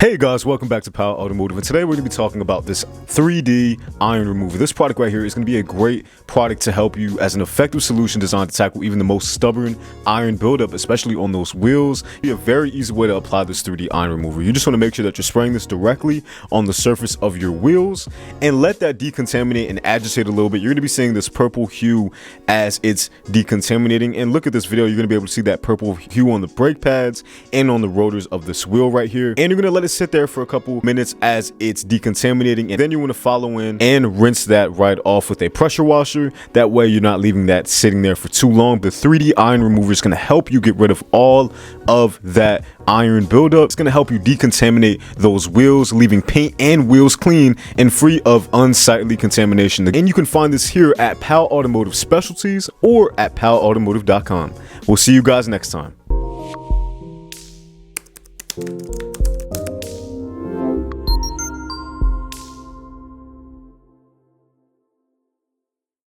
Hey guys, welcome back to Power Automotive, and today we're going to be talking about this 3D iron remover. This product right here is going to be a great product to help you as an effective solution designed to tackle even the most stubborn iron buildup, especially on those wheels. It'll be a very easy way to apply this 3D iron remover. You just want to make sure that you're spraying this directly on the surface of your wheels and let that decontaminate and agitate a little bit. You're going to be seeing this purple hue as it's decontaminating, and look at this video. You're going to be able to see that purple hue on the brake pads and on the rotors of this wheel right here, and you're going to let it sit there for a couple minutes as it's decontaminating, and then you want to follow in and rinse that right off with a pressure washer. That way you're not leaving that sitting there for too long. The 3D iron remover is going to help you get rid of all of that iron buildup. It's going to help you decontaminate those wheels, leaving paint and wheels clean and free of unsightly contamination. And you can find this here at Power Automotive Specialties or at powerautomotive.com. We'll see you guys next time.